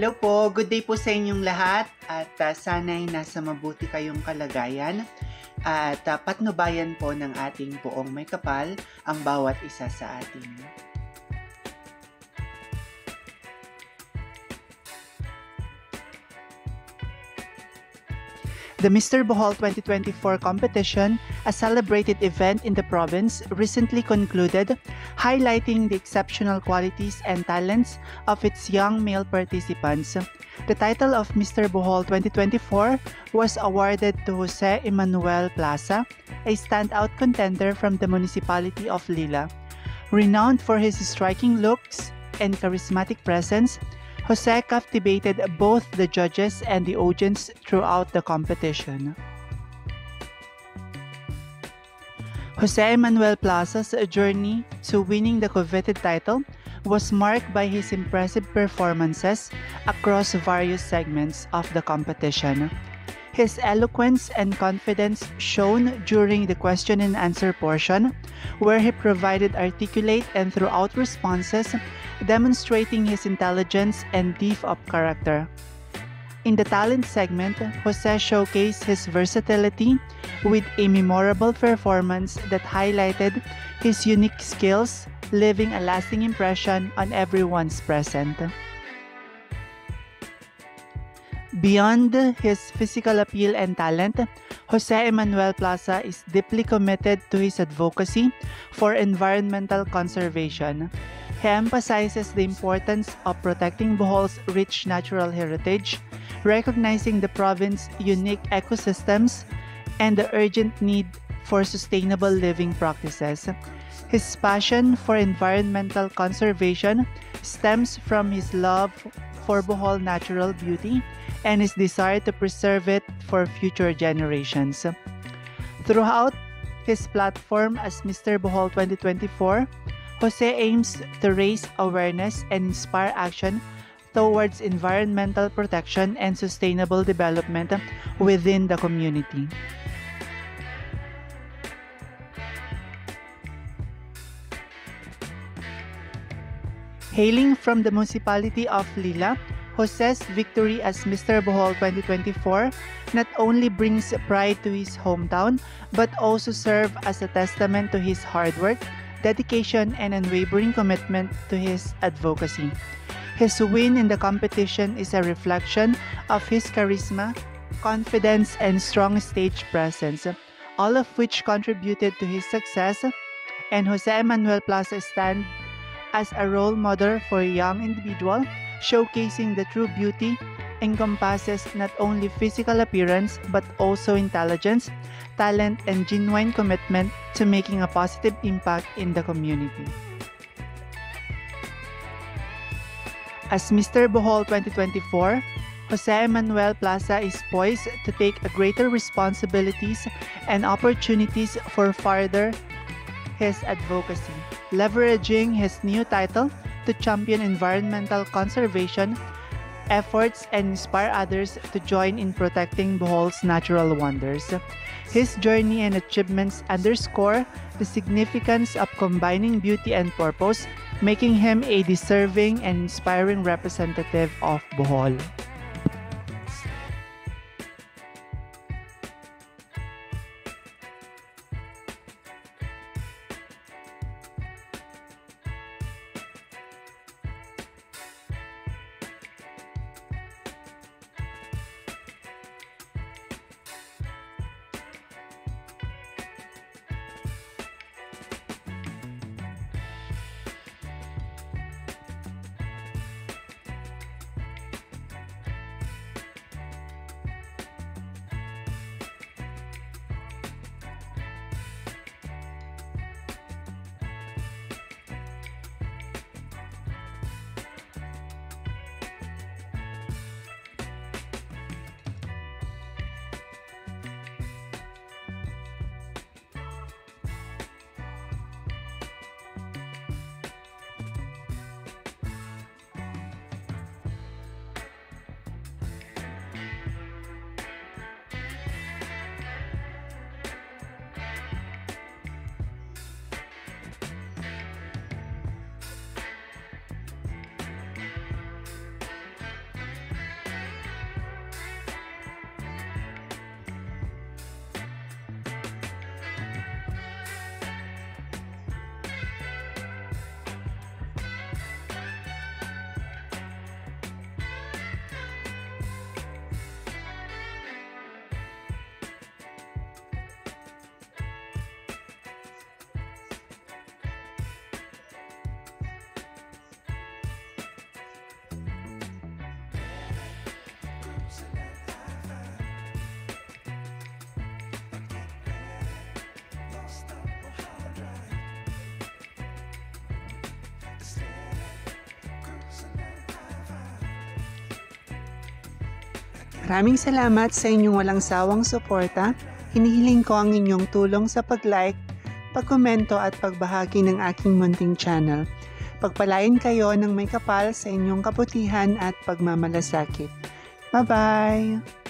Hello po, good day po sa inyong lahat at sana'y nasa mabuti kayong kalagayan at patnubayan po ng ating poong may kapal ang bawat isa sa atin. The Mr. Bohol 2024 competition, a celebrated event in the province, recently concluded, highlighting the exceptional qualities and talents of its young male participants. The title of Mr. Bohol 2024 was awarded to Jose Emmanuel Plaza, a standout contender from the municipality of Lila. Renowned for his striking looks and charismatic presence, Jose captivated both the judges and the audience throughout the competition. Jose Emmanuel Plaza's journey to winning the coveted title was marked by his impressive performances across various segments of the competition. His eloquence and confidence shown during the question and answer portion, where he provided articulate and throughout responses, demonstrating his intelligence and depth of character. In the talent segment, Jose showcased his versatility with a memorable performance that highlighted his unique skills, leaving a lasting impression on everyone's present. Beyond his physical appeal and talent, Jose Emmanuel Plaza is deeply committed to his advocacy for environmental conservation. He emphasizes the importance of protecting Bohol's rich natural heritage, recognizing the province's unique ecosystems, and the urgent need for sustainable living practices. His passion for environmental conservation stems from his love for Bohol natural beauty and his desire to preserve it for future generations. Throughout his platform as Mr. Bohol 2024, Jose aims to raise awareness and inspire action towards environmental protection and sustainable development within the community. Hailing from the municipality of Lila, Jose's victory as Mr. Bohol 2024 not only brings pride to his hometown but also serves as a testament to his hard work, dedication, and unwavering commitment to his advocacy. His win in the competition is a reflection of his charisma, confidence, and strong stage presence, all of which contributed to his success, and Jose Emmanuel Plaza stands as a role model for a young individual, showcasing the true beauty encompasses not only physical appearance but also intelligence, talent, and genuine commitment to making a positive impact in the community. As Mr. Bohol 2024, Jose Emmanuel Plaza is poised to take greater responsibilities and opportunities for further his advocacy, leveraging his new title to champion environmental conservation efforts and inspire others to join in protecting Bohol's natural wonders. His journey and achievements underscore the significance of combining beauty and purpose, making him a deserving and inspiring representative of Bohol. Maraming salamat sa inyong walang sawang suporta. Hinihiling ko ang inyong tulong sa pag-like, pag-komento at pagbahagi ng aking munting channel. Pagpalain kayo ng may kapal sa inyong kabutihan at pagmamalasakit. Bye-bye!